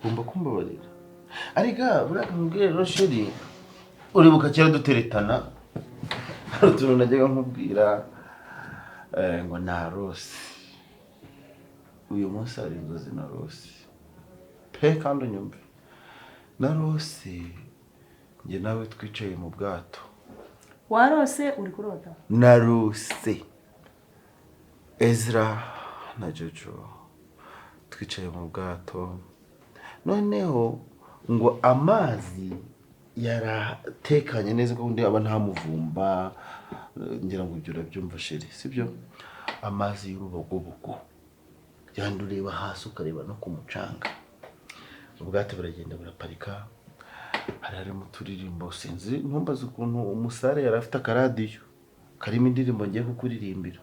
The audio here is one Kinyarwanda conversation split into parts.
ugomba kumbabarira ariko buriya nkubwire rero sheri uribuka kera duteretana hari utuntu najyaga nkubwira ngo narose uyu munsi hari inzozi narose pe kandi unyumve narose njye nawe twicaye mu bwato. Warose uri kurota? Narose Ezra na Jojo twicaye mu bwato noneho ngo amazi yaratekanye neza ko undi aba nta muvumba ngira ngo ibyo urabyumva sheri sibyo amazi y'urubogobogo yandi ureba hasi ukareba no ku mucanga ubwato buragenda buraparika hari mu turirimbo sinzi ntumbaze ukuntu umusare yari afite akaradiyo karimo indirimbo ngiye kukuririmbira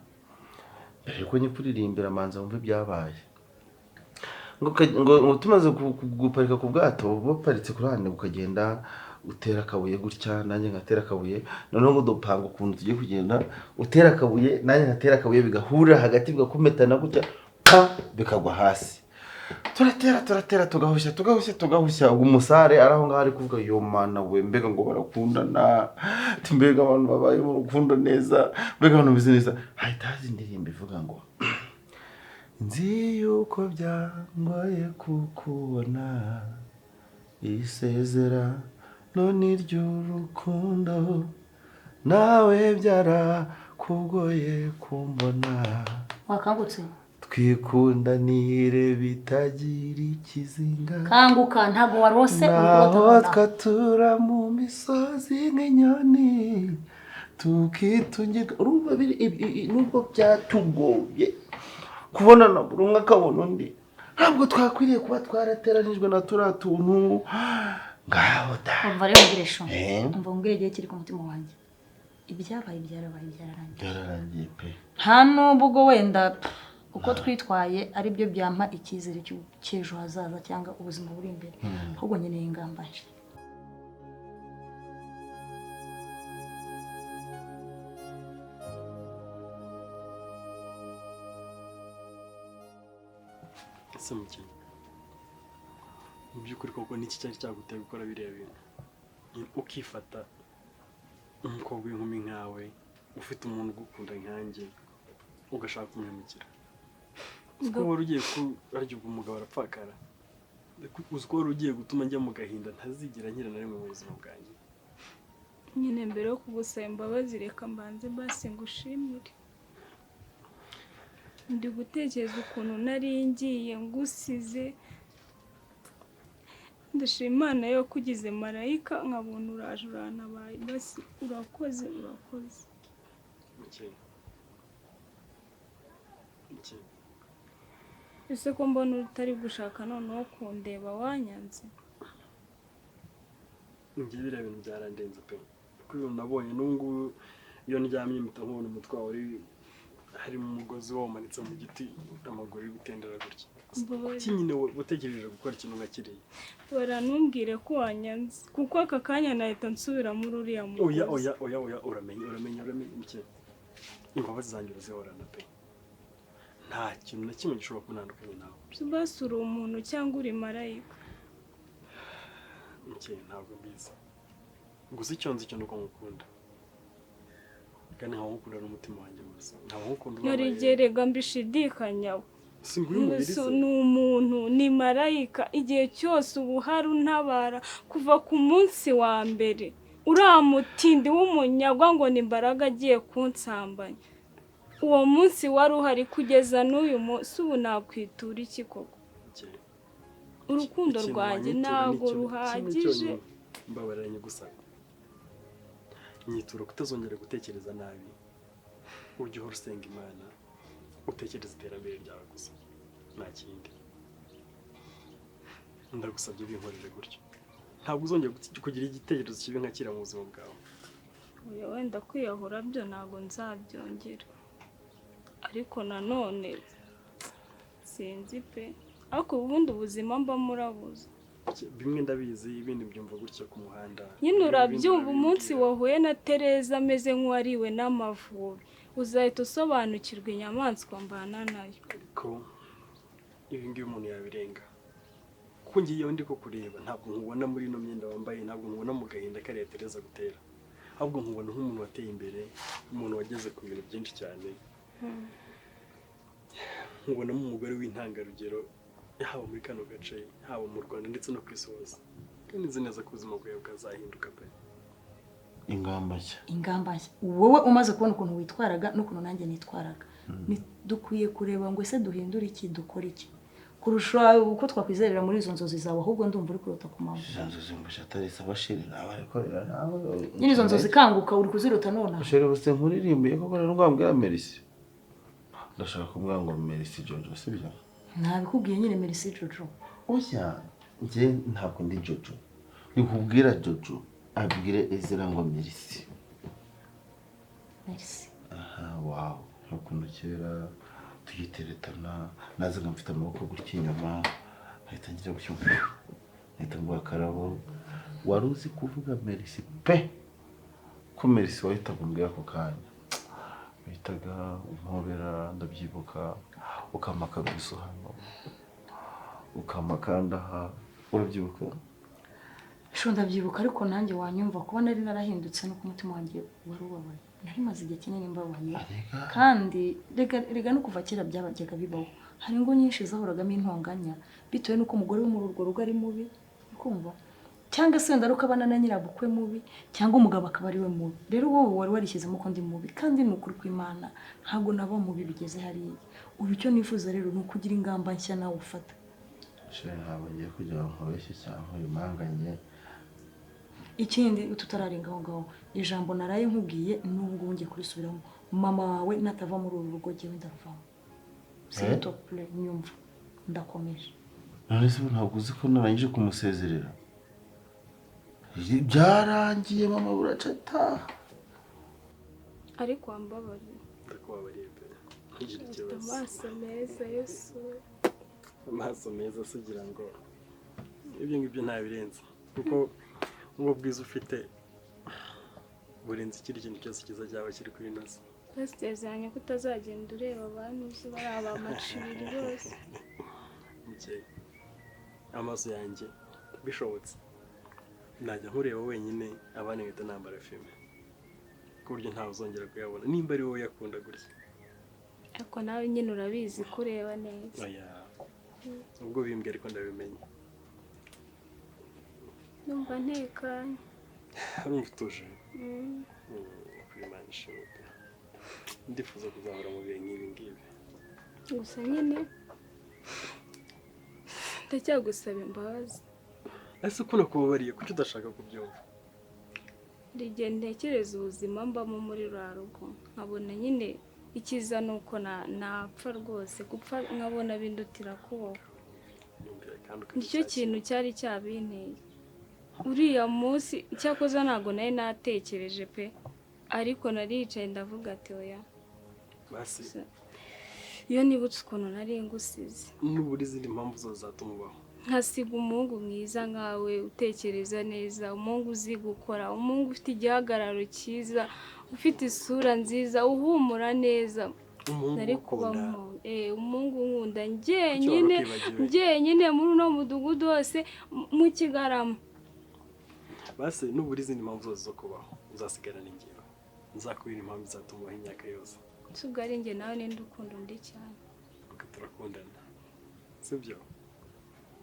mbere ko nyikuririmbira manza wumve ibyabaye ngo tumaze guparika ku bwato baparitse kuri hano ukagenda utera akabuye gutya nanjye ngatera akabuye noneho ngo dupanga ukuntu tugiye kugenda utera akabuye nanjye ngatera akabuye bigahura hagati bigakumetana gutya bikagwa hasi turatera tugahushya umusare araho ngaho ari kuvuga yo mana we mbega ngo barakundana mbega abantu babaye mu rukundo neza mbega abantu bizi neza hahita haza indirimbo ivuga ngo nzi yuko byangoye kukubona isezera none iry'urukundo nawe byarakugoye kumbona wakangutse twikundanire bitagira ikizinga kanguka ntago warose naho twatura mu misozi nk'inyoni tukitungirwa urumva nubwo byatugoye kubona na buri umwe akabona undi ntabwo twakwiriye kuba twarateranijwe na turiya tuntu ngaho da umva rero ngiresho umva mbwire igihe kiri ku mutima wanjye ibyabaye byararangiye pe nta nubwo wenda uko twitwaye ari byo byampa icyizere cy'ejo hazaza cyangwa ubuzima buri imbere ahubwo nkeneye ingamba nshya. ese mukene mu by'ukuri koko n'iki cyari cyaguteye gukora biriya bintu ukifata umukobwa w'inkumi nkawe ufite umuntu ugukunda nkanjye ugashaka kumwimukira uko wari ugiye kurya umugabo arapfakara uzi ko wari ugiye gutuma njya mu gahinda ntazigera nkira na rimwe mu buzima bwanjye nyine mbere yo kugusaba imbabazi reka mbanze basi ngushimire ndi gutekereza ukuntu nari ngiye ngusize ndashima Imana yo kugize marayika nkabona uraje uranabaye basi urakoze ese ko mbona utari gushaka noneho kundeba wanyanze njye biriya bintu byarandenze pe kuko ibintu nabonye n'ubu iyo ndyamye mpita nkubona umutwe wawe hari mu mugozi wamanitse mu giti amaguru ari gutendera gutya kuki nyine utekereje gukora ikintu nka kiriya barantumbwire ko wanyanze kuko aka kanya nahita nsubira muri uriya mugozi oya uramenye iki imbabazi zanjye urazihorana pe nta kintu na kimwe gishobora kunandukanya nawe basi uri umuntu cyangwa uri marayika ntabwo mbizi gusa icyo nzi cyo nuko ngukunda kandi nkaba ngukunda n'umutima wanjye wose nkaba ngukunda norigerega mbishidikanyaho ni umuntu ni marayika igihe cyose uba uhari untabara kuva ku munsi wa mbere uriya mutindi w'umunyagwa ngo ni imbaraga agiye kunsambanya uwo munsi wari uhari kugeza n'uyu munsi ubu nakwitura iki koko urukundo rwanjye ntabwo ruhagije mbabaranye gusa nyitura kutazongera gutekereza nabi ujye uhora usenga Imana utekereza iterambere ryawe gusa nta kindi ndagusabye binkorere gutyo ntabwo uzongera kugira igitekerezo kibi nka kiriya mu buzima bwawe wenda kwiyahura byo ntabwo nzabyongera ariko nanone sinzi pe ariko ubundi ubuzima mba murabuze bimwe ndabizi ibindi byumva gutya ku muhanda nyine urabyumva umunsi wahuye na Tereza ameze nk'uwariwe n'amavubi uzahita usobanukirwa inyamaswa mbana nayo ariko ibi ngibi umuntu yabirenga kuko ngiye ndi ko kureba ntabwo nkubona muri ino myenda wambaye, ntabwo nkubona mu gahinda kariya Tereza gutera, ahubwo nkubona nk'umuntu wateye imbere, umuntu wageze ku bintu byinshi cyane, nkubonamo umugore w'intangarugero haba muri kano gace, haba mu Rwanda ndetse no ku isi hose, kandi nzi neza ko ubuzima bwawe bwazahinduka pe. ingamba nshya wowe umaze kubona ukuntu witwaraga n'ukuntu nanjye nitwaraga, dukwiye kureba ngo ese duhindure iki, dukora iki kurusha uko twakwizerera muri izo nzozi zawe, ahubwo ndumva uri kurota ku mama. izo nzozi mbasha tarisa bashirira abarekorera nawe nyine izo nzozi kanguka uri kuzirota none bashire bose nkuririmbiye koko rero ngwambwira Merci, ndashaka kumwanga ngo Merci Jojo sibyo? ntabikubwiye nyine Merci Jojo. Oya nje ntabwo ndi Jojo, nikubwira Jojo abwire Ezra ngo Merci. Aha wow, nkukuntu kera tugiteretana nazaga mfite amaboko gutya inyuma ahita ngira gutyo ahita ngwa karabo, wari uzi kuvuga Merci pe ko Merci wahita kumbwira ako kanya, bitaga umpobera ndabyibuka, ukamaka guso hano ukamakanda ha, urabyibuka? ndabyibuka, ariko nanjye wanyumva kuba nari narahindutse no ku mutima wanjye wari ubabaye, nari maze igihe kinini mbabaye, kandi rega no kuva kera byabajyaga bibaho, hari ingo nyinshi zahoragamo intonganya bitewe n'uko umugore wo muri urwo rugo ari mubi, ukumva cyangwa se wenda ruko abana na nyirabukwe mubi, cyangwa umugabo akaba ari we mubi. Rero wowe wari warishyizemo ko ndi mubi, kandi ni ukuri kw'Imana ntabwo naba mubi bigeze hariya. Ubu icyo nifuza rero ni ukugira ingamba nshya nawe ufata. ntabwo ngiye kugira ngo nkubeshye cyangwa uyimanganye. Ikindi tutararenga aho ngaho, ijambo naraye nkubwiye n'ubwo ngiye kurisubiramo, mama wawe natava muri uru rugo jyewe ndavamo. S'il te plaît nyumva, ndakomeje. None se ntabwo uzi ko narangije kumusezerera? Byarangiye mama buracata. ariko wambabariye. Ndakubabariye pe, ntugire ikibazo. Amaso meza Yesu, amaso meza sugira ngo ibyo ngibyo ntabirenze, kuko ubwo bwiza ufite burenze ikindi kintu cyose kiza cyaba kiri kuri noze. basezeranye ko utazagenda ureba abantu uzi bari abamacibiri bose. Mukeye amaso yanjye bishobotse najya nkureba wenyine, abana ngahita nambara filime ku buryo ntawe uzongera kuyabona nimba ari wowe yakunda gutya. Ariko nawe nyine urabizi kureba neza. Oya, ubwo bimbye ariko ndabimenye. Numva ntekanye. Urumva utuje? Kuri Imana ishimwe pe. Ndifuza kuzahora mu bihe nk'ibi ngibi. Gusa nyine ndacyagusaba imbabazi. Ese uko nakubabariye kuki udashaka kubyumva? Ndigenda ntekereza ubuzima mbamo muri rwa rugo, nkabona nyine ikiza ni uko napfa rwose, gupfa nkabona bindutira kubaho. Nicyo kintu cyari cyabinteye. Uriya munsi cyakoze ntabwo nari natekereje pe, ariko naricaye ndavuga ati oya basi iyo nibutse ukuntu nari ngusize, n'uburi izindi mpamvu zose zatuma ubaho, nkasiga umuhungu mwiza nkawe utekereza neza, umuhungu uzi gukora, umuhungu ufite igihagararo cyiza, ufite isura nziza, uhumura neza, nari kubamo umuhungu nkunda njyenyine muri uno mudugudu wose mu Kigarama. Basi n'uburi izindi mpamvu zose zo kubaho uzasigarana ingiro, nzakubwira impamvu zatuma ubaho imyaka yose. Subwo ari njye nawe ninde ukunda undi cyane, ubwo turakundana sibyo?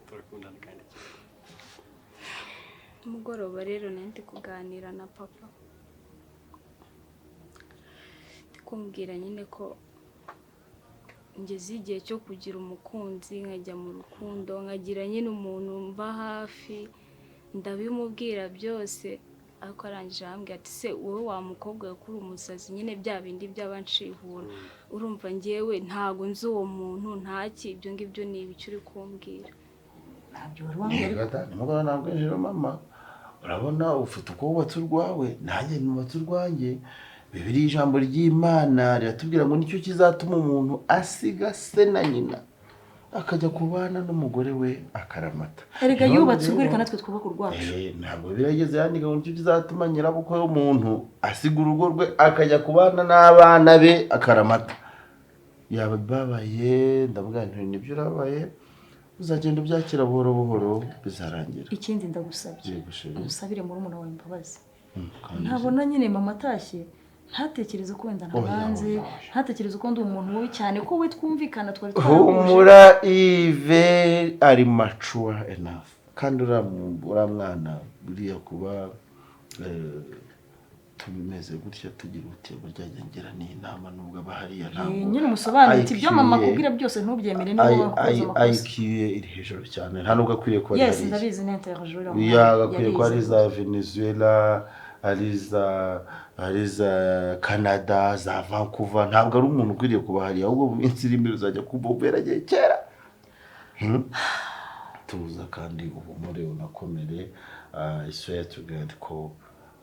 Turakundana kandi umugoroba rero nari ndi kuganira na papa, ndikumubwira nyine ko ngeze igihe cyo kugira umukunzi, nkajya mu rukundo, nkagira nyine umuntu mba hafi, ndabimubwira byose. Ariko arangije arambwira ati se wowe wa mukobwa kuri umusazi nyine bya bindi by'abanshihura, urumva ngewe ntago nzi uwo muntu ntaki, ibyo ngibyo ni ibiki uri kumbwira? Ntabyo wari wambwira. Nimugoroba ntabwo ejo mama urabona ufite uko wubatse urwawe, nanjye nubatse urwanjye. Bibiliya ijambo ry'Imana riratubwira ngo nicyo kizatuma umuntu asiga se na nyina akajya kubana n'umugore we akaramata. Erega yubatse urwirika natwe twubaka urwacu. Ntabwo birageze yandika ngo nicyo kizatuma nyirabukwe w'umuntu asiga urugo rwe akajya kubana n'abana be akaramata. Yaba babaye ndavuga nti nibyo urabaye, uzagenda ubyakira buhoro buhoro bizarangira. Ikindi ndagusabye Yego sheri. usabire muri umuntu wawe imbabazi. Kandi Ntabona nyine mama atashye ntatekereze ko wenda nabanze ntatekereze ko ndi umuntu mubi cyane ko we twumvikana twari humura Yves ari mature enough kandi uriya mwana buriya kuba tubimeze gutya tugira uti burya ngira n'inama nubwo aba hariya ntabwo nyine umusobanuro ati ibyo mama akubwira byose ntubyemere niba wakoze amakosa. IQ iri hejuru cyane nta nubwo akwiriye kuba yes ndabizi n'interjure yagakwiye ko ari za Venezuela ari za Canada za Vancouver ntabwo ari umuntu ukwiriye kuba hariya ahubwo mu minsi iri imbere uzajya kumva uberagiye kera tuza kandi uhumure unakomere I swear to God ko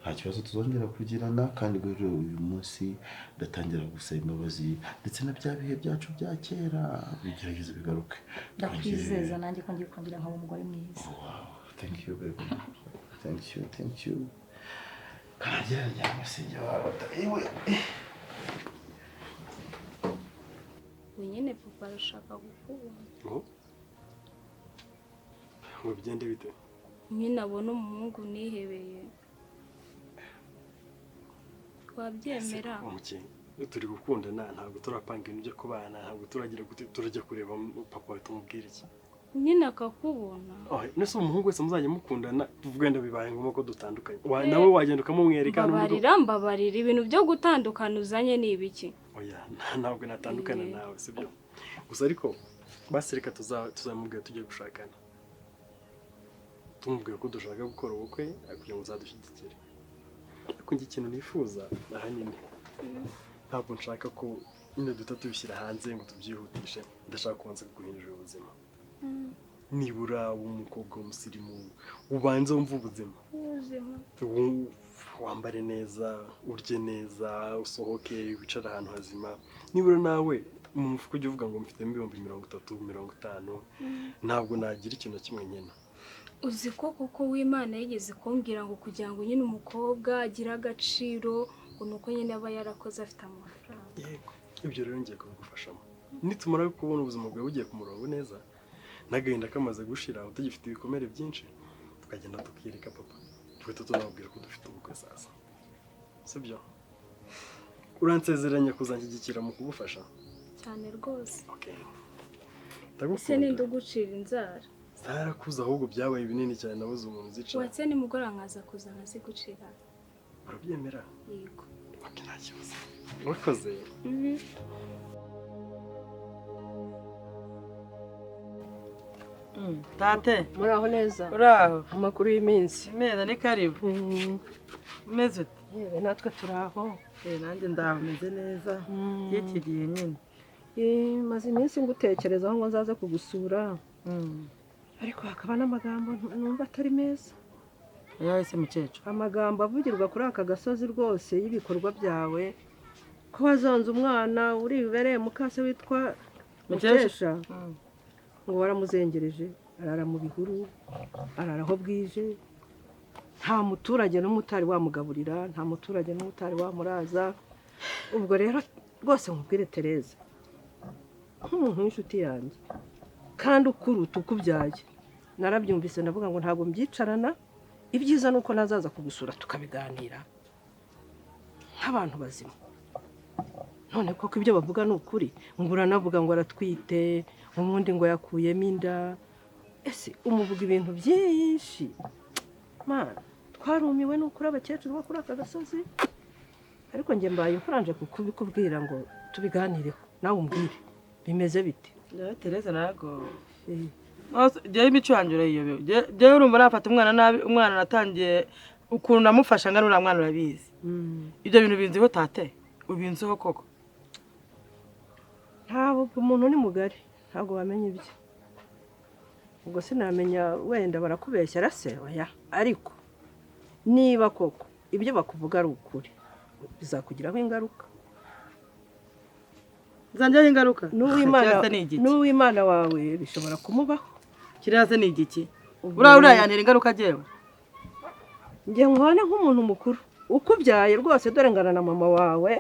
nta kibazo tuzongera kugirana kandi rero uyu munsi ndatangira gusaba imbabazi ndetse na bya bihe byacu bya kera bigerageze bigaruke. Ndakwizeza nanjye ko ngiye kongera nkaba umugore mwiza. Thank you baby. Thank you. Karageranya amasenge warota iwe. Wenyine papa arashaka gukubona. Ngo bigende bite? Nyine abona umuhungu nihebeye. Wabyemera? Turi gukundana ntabwo turapanga ibintu byo kubana ntabwo turagira turajya kureba papa we tumubwira iki. Nyine akakubona. Nese umuhungu wese muzajya mukundana tuvuga nda bibaye ngombwa ko dutandukanye. Nawe wagenda ukamumwereka mbabarira ibintu byo gutandukana uzanye ni ibiki? Oya ntabwo natandukana nawe sibyo. Gusa ariko basireka tuzamubwira tujye gushakana. Tumubwira ko dushaka gukora ubukwe kugira ngo uzadushyigikire. Ariko njye ikintu nifuza ahanini ntabwo nshaka ko nyine tubishyira hanze ngo tubyihutishe ndashaka kubanza guhindura ubuzima. Nibura w'umukobwa w'umusirimu ubanza wumva ubuzima wambare neza urye neza usohoke wicara ahantu hazima nibura nawe mu mufuka ujya uvuga ngo mfite 30,000 ntabwo nagira ikintu kimwe nyena. Uzi ko kuko w'Imana yigeze kumbwira ngo kugira ngo nyine umukobwa agira agaciro ngo nuko nyine aba yarakoze afite amafaranga. Yego ibyo rero ngiye kubigufashamo nitumara kubona ubuzima bwawe bugiye ku murongo neza n'agahinda kamaze gushira utagifite ibikomere byinshi tukagenda tukirika papa twita tunabwira ko dufite ubukwe sasa sibyo uransezeranya kuzanjigikira mu kugufasha cyane rwose. Okay ese ninde ugucira inzara zarakuza ahubwo byabaye binini cyane nabuze umuntu zica watse ni mugora nkaza kuza nkazigucira urabyemera? Yego. Okay nta kibazo wakoze. Tate muraho neza. uraho Amakuru y'iminsi meza ni karibu umeze ute? yewe natwe turaho. Nanjye ndaho meze neza yekiriye nyine maze iminsi ngutekerezaho ngo nzaze kugusura ariko hakaba n'amagambo numva atari meza. yahise mukecuru amagambo avugirwa kuri aka gasozi rwose y'ibikorwa byawe ko wazonze umwana uri bibereye mukase witwa Mukesha ngo waramuzengereje arara mu bihuru arara aho bwije nta muturage n'umwe utari wamugaburira nta muturage n'umwe utari wamuraza. Ubwo rero rwose nkubwire Tereza nk'umuntu w'inshuti yanjye kandi ukuruta ukubyaye narabyumvise ndavuga ngo ntabwo mbyicarana ibyiza nuko nazaza kugusura tukabiganira nk'abantu bazima. None koko ibyo bavuga ni ukuri ngo uranavuga ngo aratwite ubundi ngo yakuyemo inda ese umuvuga ibintu byinshi mana twarumiwe n'ukuri abakecuru bo kuri aka gasozi ariko njye mbaye nkuranje kukubikubwira ngo tubiganireho nawe umbwire bimeze bite. Tereza narago jewe imico yanjye urayiyobewe jewe urumva nafata umwana nabi umwana natangiye ukuntu namufasha ngana uriya mwana urabizi ibyo bintu binziho tate ubinziho koko? Ntabwo umuntu ni mugari ntabwo wamenya ibyo ubwo sinamenya wenda barakubeshya arase oya ariko niba koko ibyo bakuvuga ari ukuri bizakugiraho ingaruka. zanjyeho ingaruka n'uw'Imana wawe bishobora kumubaho. kiriya se ni igiki uriya yantera ingaruka jewe njye nkubona nk'umuntu mukuru ukubyaye rwose dore ngana na mama wawe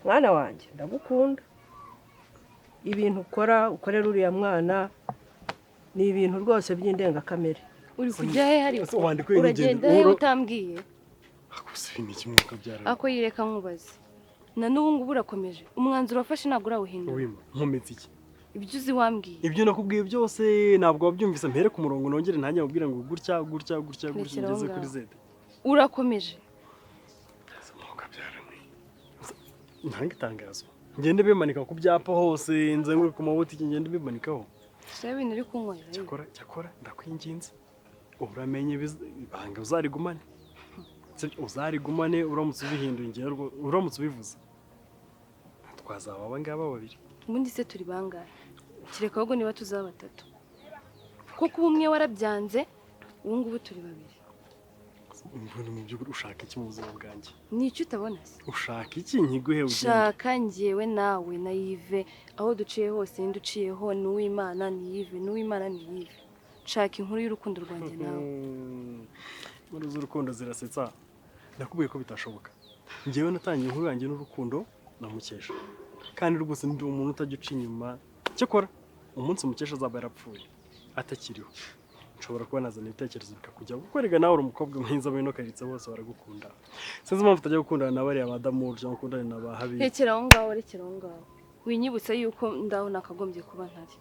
mwana wanjye ndagukunda ibintu ukorera uriya mwana ni ibintu rwose by'indengakamere. uri kujya he hari Ese wandikuye uragenda he utambwiye Akuse ni kimwuka byara. ako yireka nkubaze na n'ubu ngubu urakomeje umwanzuro wafashe ntabwo urawuhindura Wima nkometse iki? ibyo uzi wambwiye Ibyo nakubwiye byose ntabwo wabyumvise mpere ku murongo nongere ntanjye mubwira ngo gutya ngeze kuri Z. urakomeje Mwuka byara mwe. Ntange itangazo. Ngende bimanika ku byapa hose nzenguruka ku mabutiki ngende bimanikaho. se ibintu uri kunkorera Cyakora ndakwinginze. Uramenye ibanga uzarigumane. Uzarigumane uramutse ubihinduye ingero uramutse ubivuze. Twazaba abangaba babiri. ubundi se turi bangahe kireka ahubwo niba tuzaba batatu kuko umwe warabyanze ubu ngubu turi babiri. Mbona mu by'ukuri ushaka iki mu buzima bwanjye? Ni icyo utabona se Ushaka iki nkiguhe ugende? shaka njyewe nawe na Yves aho duciye hose n'induciyeho n'uw'Imana ni Yves n'uw'Imana ni Yves. Shaka inkuru y'urukundo rwanjye nawe. Muri z'urukundo zirasetsa. Nakubwiye ko bitashoboka. Njyewe natangiye inkuru yanjye n'urukundo namukesha. Kandi rwose ndi umuntu utajya uca inyuma. Cyakora umunsi mukesha azaba yarapfuye atakiriho. Nshobora kuba nazana ibitekerezo bikakujya kuko rega nawe uri umukobwa mwiza muri no karitse bose baragukunda. Sinzi impamvu utajya gukundana na bariya badamu cyangwa gukundana na bahabi. Rekera aho ngaho. Winyibutsa yuko ndaho nakagombye kuba ntari.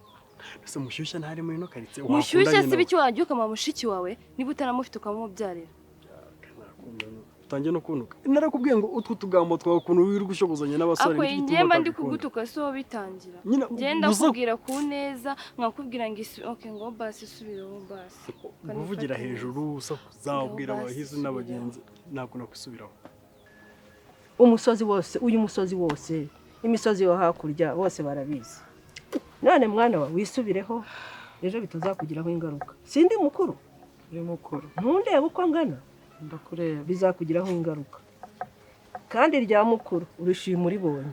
Ese mushyushya ntari muri no karitse mushyushya si biki wagiye ukama mushiki wawe niba utaramufite ukamubyarira. Tangiye no kunuka. Narakubwiye ngo utwo tugambo twawe kuntu wiri gushobozanya n'abasore n'igituma. Ako njye mba ndi kugutuka so bitangira. Ngenda kubwira ku neza nkakubwira ngo okay ngo basi subireho basi. Kuvugira hejuru uzabwira abahizi n'abagenzi ntabwo nakwisubiraho. Umusozi wose uyu musozi wose imisozi yo hakurya bose barabizi. None mwana wa wisubireho ejo bitazakugiraho ingaruka. Sindi mukuru. Uri mukuru. Ntundebe uko ngana. Ndakureba. Bizakugiraho ingaruka. Kandi rya mukuru urishima uribonye.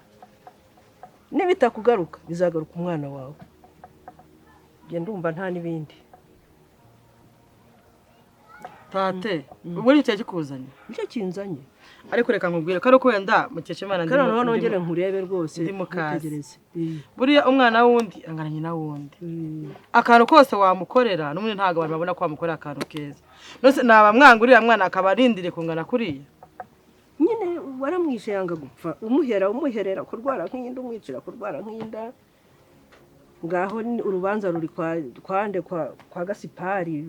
Nibitakugaruka bizagaruka umwana wawe. Nge ndumva nta nibindi. Tate, ubwo ni cyo kikuzanye. Nicyo kinzanye. Ariko reka nkubwire ko ari kwenda mukesha Imana ndi. Kana nongere nkurebe rwose mutegereze. Buriya umwana wundi angana nyina wundi. Akantu kose wamukorera n'umwe ntago abantu babona ko wamukorera akantu keza. Nose naba mwangurira mwana akabarindire kungana kuriya. Nyine waramwishe yanga gupfa umuherera kurwara nk'inda umwicira kurwara nk'inda. Ngaho urubanza ruri kwa Gasipari.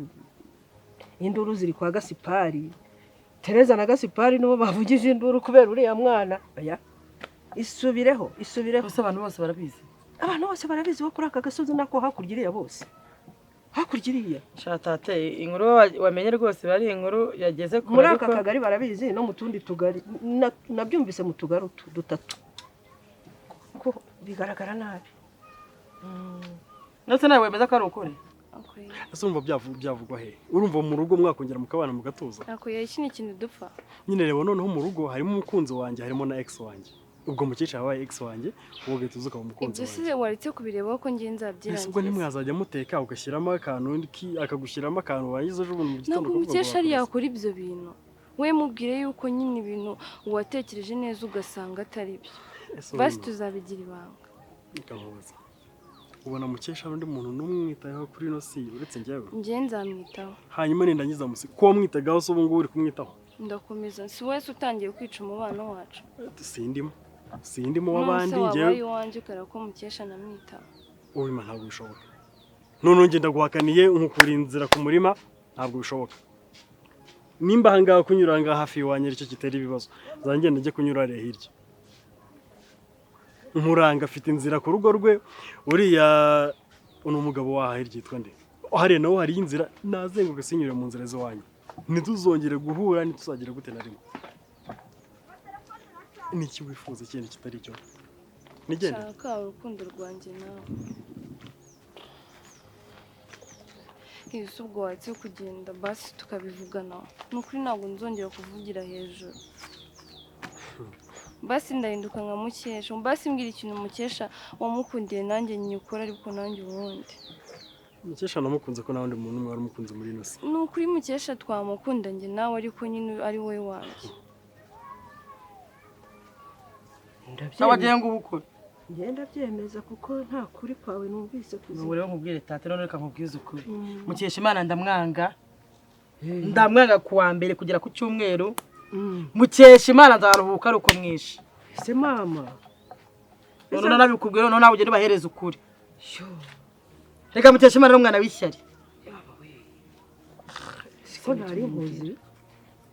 Induru ziri kwa Gasipari. Tereza na Gasipari nibo bavugije induru kubera uriya mwana. Aya. Isubireho. Bose abantu bose barabizi. Abantu bose barabizi wo kuri aka gasozi nako hakurya bose. Hakurya. Shatate inkuru wamenye rwose bari inkuru yageze muri aka kagari barabizi no mu tundi tugari nabyumvise mu tugari dutatu. Ko bigaragara nabi. Nose nawe wemeza ko ari ukuri. Ese urumva byavugwa he? Urumva mu rugo mwakongera mukabana mugatuza? Ako iki ni ikintu dupfa. Nyine rero noneho mu rugo harimo umukunzi wanjye harimo na ex wanjye. Ubwo mukecuru yabaye ex wanjye wowe tuzuka mu mukunzi wanjye. Ibyo se waretse kubireba ko nge nzabyirangiza. Ubwo ntimwazajya muteka ugashyiramo akantu akagushyiramo akantu wagize ejo bundi mu gitondo. Ntabwo mukecuru ari yakora ibyo bintu. We mubwire yuko nyine ibintu watekereje neza ugasanga atari byo. Basi tuzabigira ibanga. Nikamubaza. Ubona mukesha undi muntu n'umwitayeho kuri no si uretse njyewe. Nge nzamwitaho. Hanyuma nenda ngiza musi ko mwitagaho so ubungu uri kumwitaho. Ndakomeza si wese utangiye kwica umubano wacu. Sindimo wabandi njyewe. Wabaye wanje ukara ko mukesha namwitaho. Uwi ma ntabwo bishoboka. None ngenda guhakaniye nkukuri inzira ku murima ntabwo bishoboka. Nimba hanga kunyura hanga hafi wanyere cyo kitari ibibazo. Zangenda njye kunyura re hirya. Nkuranga afite inzira ku rugo rwe uriya uno mugabo waha hirya nde hari nawo hari inzira nazenguka sinyure mu nzira z'wanyu ntituzongere guhura ntituzagira gute na rimwe niki wifuza ikintu kitari cyo nigende shaka urukundo rwanjye nawe ubwo watse kugenda basi tukabivugana nukuri ntabwo nzongera kuvugira hejuru basi ndahinduka nka mukesha basi mbwira ikintu mukesha wamukundiye nanjye nyikora ariko nanjye ubundi mukesha namukunze ko nawundi muntu umwe waramukunze muri ino si nukuri mukesha twamukunda njye nawe ariko nyine ari wowe wanjye abagiye ngo ubukwe ngenda byemeza kuko nta kuri kwawe numvise kuzi. Ubu rero nkubwire tate none reka nkubwize ukuri. Mukeshimana ndamwanga. Ndamwanga kuwa mbere kugera ku cyumweru. Mukeshimana nzaruhuka ari uko mwishe. Se mama. None nabikubwira none nawe ugende bahereza ukuri. Reka Mukeshimana n'umwana w'ishyari. Siko ntari impuzi.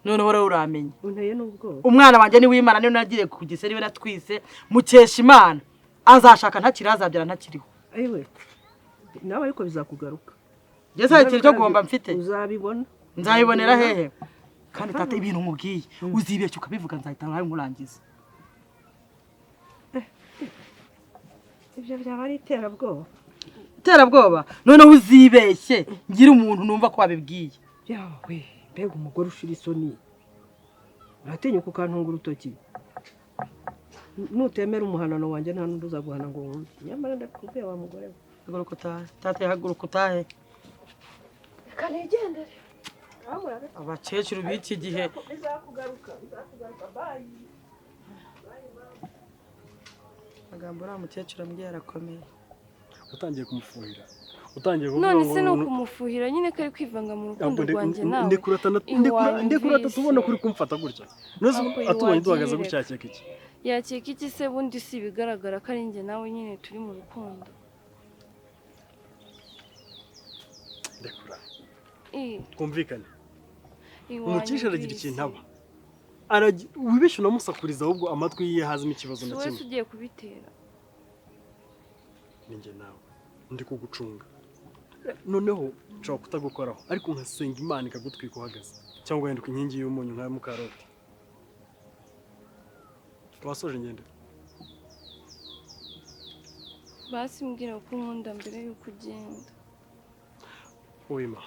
None hora uramenye. Unteye n'ubwo. Umwana wanjye ni w'Imana niyo nagiye ku giseri we natwise. Mukeshimana azashaka ntakiri azabyara ntakiriho. Ayiwe. Nawe ariko bizakugaruka. Jese hari cyo gomba mfite. Uzabibona. Nzayibonera hehe? Kandi tate ibintu nkubwiye uzibeshye ukabivuga nzahita nkurangiza. Ibyo byaba ari iterabwoba. Iterabwoba noneho uzibeshye ngira umuntu numva ko wabibwiye. Yawe mbega umugore ushira isoni. Uratinyuka ukantunga urutoki. Nutemera umuhanano wanjye nta n'undi uzaguhana ngo wumve. Nyamara ndakubwiye wa mugore we. Haguruka utahe. Tate haguruka utahe. Reka nigendere. Abakecuru b'iki gihe Bizakugaruka bye. magambo uriya mukecuru ambwiye arakomeye. Utangiye kumufuhira. Utangiye kuvuga none se no kumufuhira nyine kari kwivanga mu rukundo rwanjye nawe. Ndekurata tubona kuri kumfata gutya. Nose atubonye duhagaze gutya cyake iki. Yakeka iki se bundi si bigaragara ko ari njye nawe nyine turi mu rukundo. Ndekura. Twumvikane. Umukisha aragira ikintu aba. Wibeshe unamusakuriza ahubwo amatwi yiye hazimo ikibazo na kimwe. Wese ugiye kubitera. Ninjye nawe ndi kugucunga. Noneho nshobora kutagukoraho ariko nkasenga Imana ikagutwika uhagaze cyangwa yenduka inkingi y'umunyu nka mukaroti. Twasoje ngende. Basi mbwira ko nkunda mbere yuko ugenda. Wima.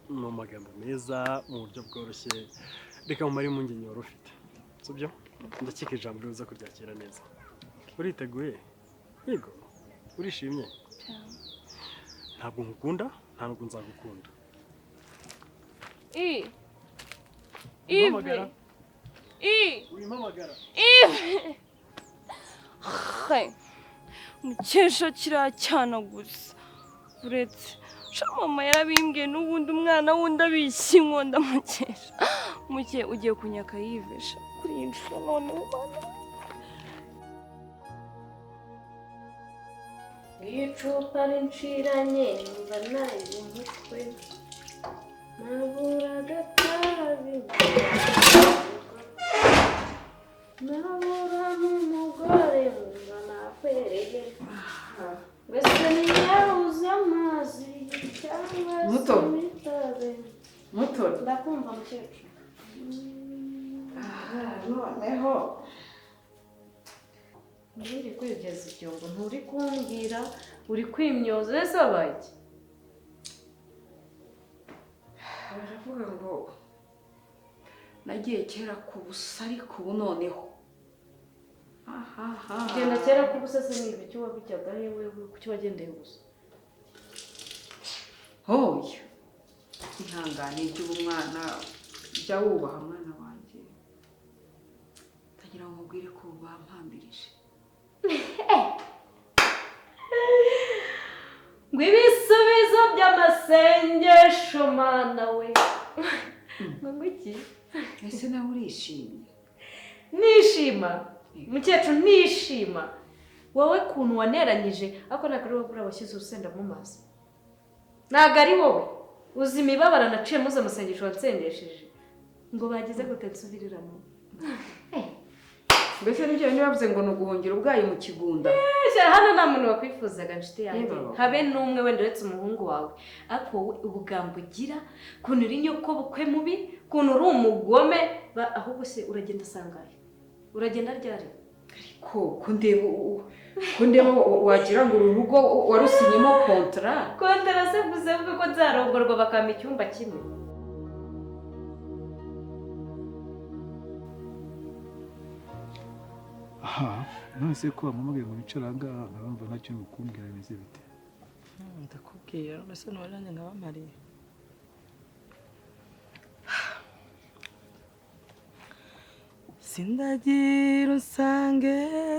Mu magambo meza mu buryo bworoshye reka mumare impungenge wari ufite sibyo ndakeka ijambo riza kuryakira neza uriteguye yego urishimye ntabwo nkukunda ntabwo nzagukunda Ive Wimamagara Mukesha kiracyana gusa uretse mama yarabimbwiye n'ubundi umwana wundi abishye inkonda Mukesha muke ugiye kunyaka yivesha kuri iyi nshuro none umwana icupa rinciranye mba naye umutwe nabura agatabi nabura n'umugore mba nakwereye mbese niyabuze amazi cyangwa se imitabe muto ndakumva mukecuru noneho nturi kwigeza ibyombo nturi kumbwira uri kwimyoza ese wabaye iki baravuga ngo nagiye kera ku busa ariko ubu noneho ugenda kera ku busa se ni ibiki wabijyaga yewe kuki wagendeye gusa hoya ihangane iby'umwana jya wubaha mwana wanjye utagira ngo mubwire ko bampambirije ngo ibisubizo by'amasengesho mana we ngo iki ese nawe urishimye nishima mukecuru nishima wowe kuntu waneranyije ariko ntabwo ari wowe washyize urusenda mu maso ntabwo ari wowe uzi imibabaro naciye muze amasengesho wansengesheje ngo bagize gute nsubiriramo mbese n'ibyo ntibavuze ngo ni uguhungira ubwayo mu kigunda hano nta muntu wakwifuzaga nshuti yanjye habe n'umwe wenda uretse umuhungu wawe ariko wowe ubugambo ugira ukuntu uri nyokobukwe mubi ukuntu uri umugome ahubwo se uragenda asangaye uragenda ryari ko ndeba wagira ngo uru rugo warusinyemo kontara se mvuze ko nzarongorwa bakampa icyumba kimwe aha none se ko wampamagaye ngo nicare aha ngaha nkabumva ntacyo uri kumbwira bimeze bite ndakubwira mbese ntiwaranjye nkabamariye sindagira usange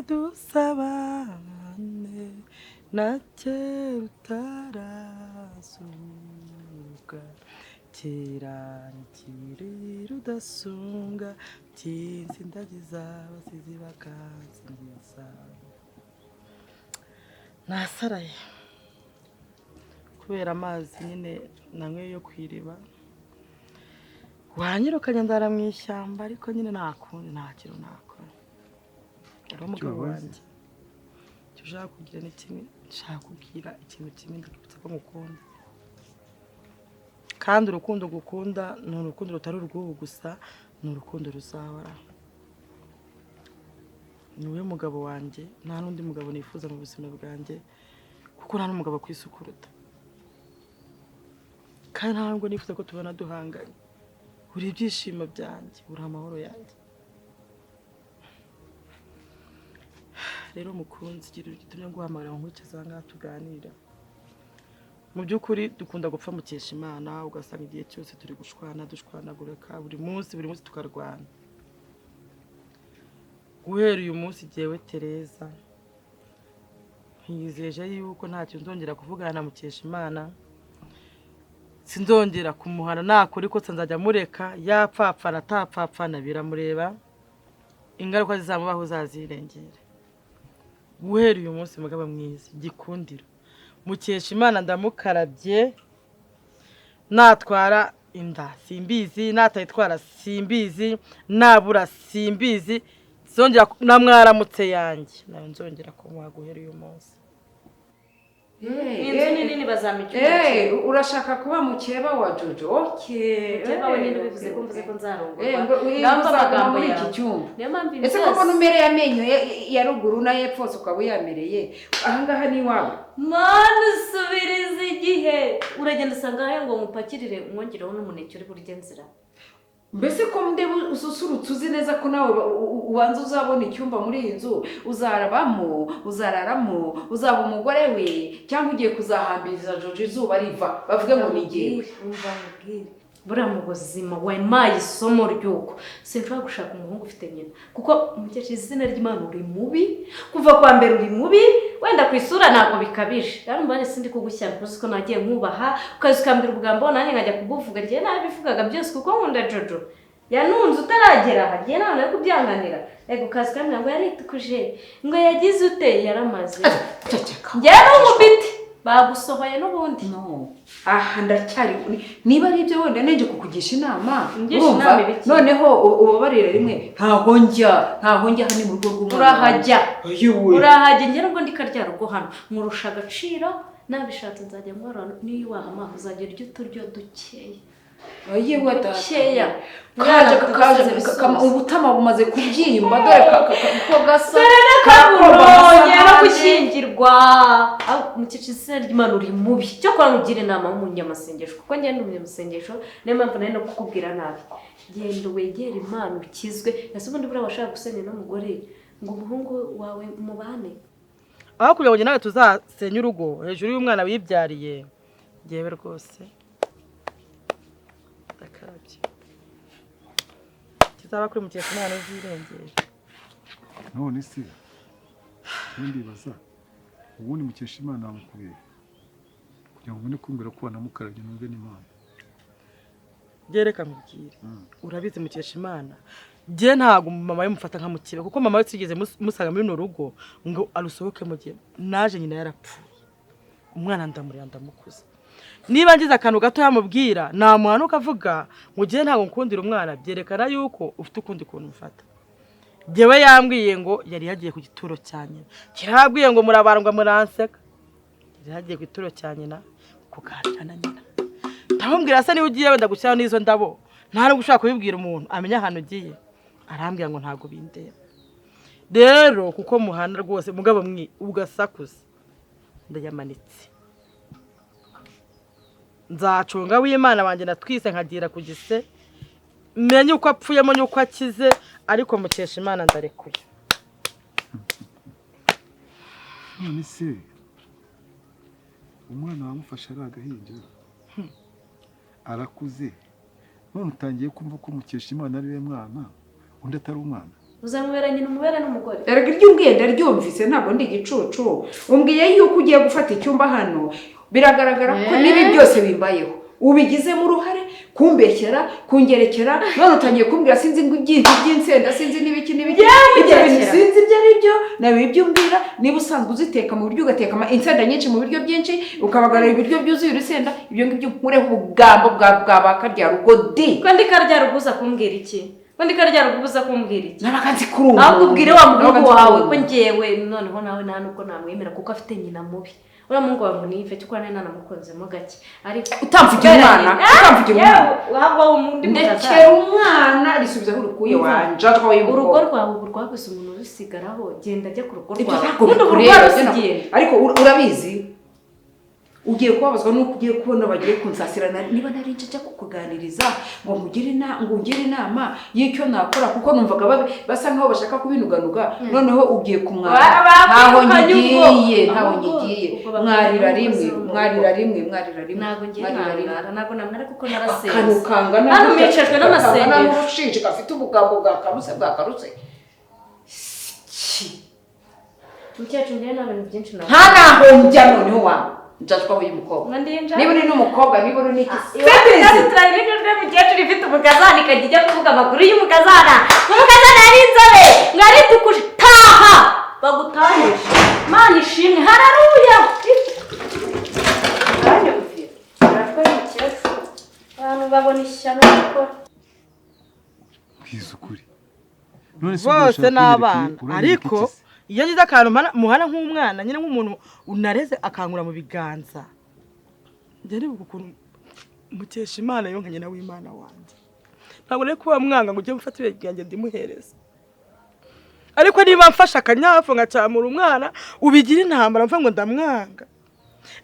dusabane na kera utarazuka kera nikiri rudasunga kinsindagiza abasizi bakansingiza nasaraye kubera amazi nyine nanyweye yo kwiriba wanyirukanye ndara mu ishyamba ariko nyine nta kundi nta kintu nakora ari umugabo wanjye icyo ushaka kugira ni kimwe nshaka kubwira ikintu kimwe ndakubitsa ko mukunda kandi urukundo gukunda ni urukundo rutari urw'ubu gusa ni urukundo ruzahora ni wowe mugabo wanjye nta n'undi mugabo nifuza mu buzima bwanjye kuko nta n'umugabo ku isi ukuruta kandi ntabwo nifuza ko tubona duhanganye uri ibyishimo byanjye uri amahoro yanjye rero mukunzi igira gitumye guhamagara ngo nkuke zanga tuganira mu by'ukuri dukunda gupfa mukesha Imana ugasanga igihe cyose turi dushwanagurika buri munsi tukarwana guhera uyu munsi jyewe Tereza nkizeje yuko ntacyo nzongera kuvugana na mukesha Imana sinzongera kumuhana nakuri ko nzajya mureka yapfapfana atapfapfana biramureba ingaruka zizamubaho uzazirengera guhera uyu munsi mugabo mwiza gikundiro mukesha Imana ndamukarabye natwara inda simbizi natayitwara simbizi nabura simbizi zongera namwaramutse yanjye nayo nzongera kumuha guhera uyu munsi inzu nini bazamika urashaka kuba mukeba wa Jojo mukeba we ninde bivuze ko mvuze ko nzarongorwa ngamba amagambo muri iki cyumba ese koko numereye amenyo ya ruguru na y'epfo ukaba uyamereye ahangaha ni wawe mana usubiriza igihe uragenda usanga ahe ngo mupakirire umwongereho n'umuneke uri burya nzira mbese ko ndebe ususurutse uzi neza ko nawe ubanza uzabona icyumba muri iyi nzu uzararamo uzaba umugore we cyangwa ugiye kuzahambiriza Jojo izuba riva bavuge ngo ni igihe umva mubwire buriya mu buzima wampaye isomo ry'uko sinshobora gushaka umuhungu ufite nyina kuko umukecuru izina ry'Imana uri mubi kuva kwa mbere uri mubi wenda ku isura ntabwo bikabije rero mbane sindi kugushyira kuko nagiye nkubaha ukazi ukambwira ubugambo nanjye nkajya kuguvuga rye nabivugaga byose kuko nkunda Jojo yanunze utaragera aha rye nawe nari kubyanganira ego kazi kambwira ngo yaritukuje ngo yagize ute yaramaze njyewe nkubite bagusohoye n'ubundi no aha ndacyari niba ari ibyo wenda nenge kukugisha inama urumva noneho ubabarire rimwe ntaho njya hano mu rugo rw'umwana urahajya njye nubwo ndikarya rugo hano nkurusha agaciro nabishatse nzajya ngorana niyo wahamaha uzagera urya uturyo dukeya yewe dukeya ubutama bumaze kubyimba dore ko gasa kaburonye no gushyingirwa umukecuru izina ry'Imana uri mubi cyo kwa mugire inama w'umunyamasengesho kuko njye ndi umunyamasengesho niyo mpamvu nari no kukubwira nabi genda wegere Imana ukizwe ese ubundi buriya washaka gusenya n'umugore ngo umuhungu wawe mubane aho kugira ngo nawe tuzasenye urugo hejuru y'umwana wibyariye ngewe rwose ndakarabye kizaba kuri mukesha Imana uzirengera none se ndibaza ubundi mukesha Imana wamukuye kugira ngo mbone kumbwira ko wanamukarabye numve n'Imana gereka nkubwire urabizi mukesha Imana je ntago mama yamufata nka mukibe kuko mama we tsigeze musaga muri no rugo ngo arusohoke mu gihe naje nyina yarapfuye umwana ndamukuza niba ngize akantu gato yamubwira namuhana ukavuga ngo je ntago nkundira umwana byerekana yuko ufite ukundi kuntu mfata jewe yambwiye ngo yari yagiye ku gituro cyane kirabwiye ngo murabarangwa muranseka yari yagiye ku gituro cyane na kuganira na nyina ndamubwira se ni ugiye wenda gushyira n'izo ndabo nta no gushaka kubibwira umuntu amenya ahantu ugiye arambwira ngo ntago bindera rero kuko muhana rwose mugabo ugasakuza ndayamanitse nzacunga w'Imana wanjye natwise nkagira ku gise menye uko apfuyemo n'uko akize ariko mukesha Imana ndarekuye none se umwana wamufasha ari agahinja arakuze none utangiye kumva ko mukesha Imana ari we mwana undi atari umwana uzamubera nyina umubere n'umugore. Erega iryo umbwiye ndaryumvise ntabwo ndi igicucu. Umbwiye yuko ugiye gufata icyumba hano biragaragara ko nibi byose bimbayeho ubigizemo uruhare kumbeshyera kungerekera none utangiye kumbwira sinzi ngo ibyintu by'insenda sinzi n'ibiki n'ibiki ibyo bintu sinzi ibyo ari byo nawe ibyo umbwira niba usanzwe uziteka mu buryo ugateka insenda nyinshi mu biryo byinshi ukabagarira ibiryo byuzuye urusenda ibyo ngibyo nkureho ubugambo bwa bakarya rugodi kandi karya ruguza kumbwira iki kandi karya ruguza kumbwira iki nabakanzi kurungu ahubwo ubwire wa muhungu wawe ko ngewe noneho nawe nta nubwo namwemera kuko afite nyina mubi uriya muhungu wawe munive cyo kwa nena namukunzemo gake ariko utamvugira umwana ndekera umwana risubizaho urukuye wanje urugo rwawe ubu rwabuze umuntu urusigaraho genda ajya ku rugo rwawe ariko urabizi ugiye kubabazwa nuko ugiye kubona bagiye kunsasirana niba nari nje kukuganiriza ngo ngugire inama y'icyo nakora kuko numvaga basa nkaho bashaka kubinuganuga noneho ugiye kumwara ntaho ngiye mwarira rimwe ntabwo namwara kuko narasenze kanukanga hano micejwe n'amasengero n'urushinge gafite ubugambo bwakaruse mukecuru njyewe nta bintu byinshi nawe nta naho njya noneho wangu njashwa uyu mukobwa niba uri n'umukobwa niba uri n'iki turari n'ijwi mukecuru ifite umukazana ikajya ijya kuvuga amakuru y'umukazana umukazana yari inzobe mwari dukuje taha bagutahisha mana ishimwe hararuya abantu babona ishyano gukora bwiza ukuri bose ni abana ariko iyo ngize akantu muhana nk'umwana nyine nk'umuntu unareze akankura mu biganza njye nibuka ukuntu mukesha imana yonkanye na w'imana wanjye ntabwo rero kuba mwanga ngo ujye mufata ibirenge byanjye ndimuhereza ariko niba mfashe akanyafu ngacamura umwana ubigira intambara mvuga ngo ndamwanga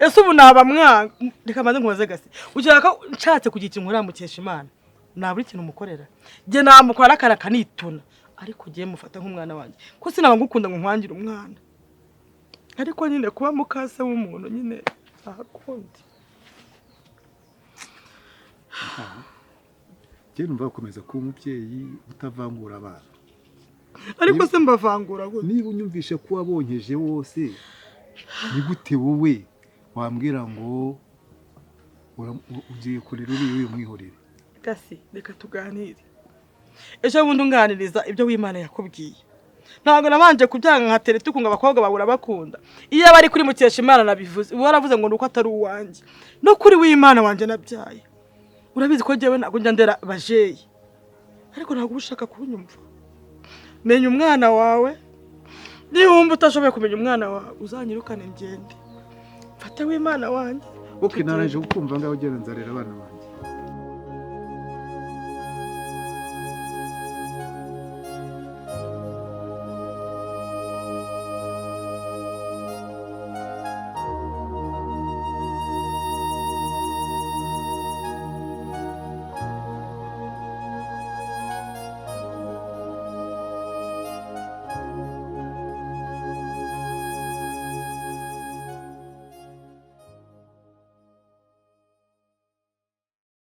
ese ubu naba mwanga reka maze nkubaze gase ushaka nshatse kugira ikintu nkora mukesha imana nabura ikintu umukorera njye namukora akara kanituna ariko ugiye mufata nk'umwana wanjye ko sinaba ngukunda ngo nkwangire umwana ariko nyine kuba mukase w'umuntu nyine ahakundi njye numva gukomeza kuba umubyeyi utavangura abana ariko se mbavangura gute niba unyumvishe ko wabonyeje wose ni gute wowe wambwira ngo ugiye kurera uriya mwihorere gasi reka tuganire ejo bundi unganiriza ibyo w'imana yakubwiye ntabwo nabanje kubyanga nka teletuku ngo abakobwa babura bakunda iyo bari kuri mukesha imana nabivuze ubu waravuze ngo nuko atari uwanjye no kuri w'imana wanjye nabyaye urabizi ko njyewe ntabwo njya ndera bajeyi ariko ntabwo ushaka kunyumva menya umwana wawe niba wumva utashoboye kumenya umwana wawe uzanyirukane ngende mfate w'imana wanjye oke naranje kukumva ngaho ugenda nzarera abana banjye